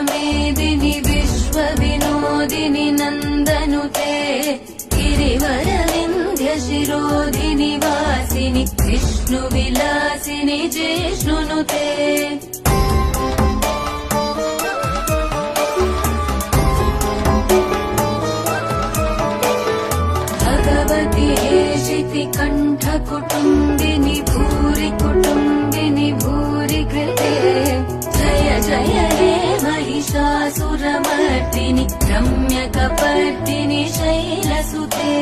मेदिनि विश्वविनोदिनि नन्दनुते गिरिवरविन्ध्य शिरोधिनि वासिनि विष्णुविलासिनि जिष्णुनुते भगवति शितिकण्ठकुटुम्बिनि भूरि कुटुम्बिनि भूरि कृते जय जय हे महिषासुरमर्दिनि रम्यकपर्दिनि शैलसुते।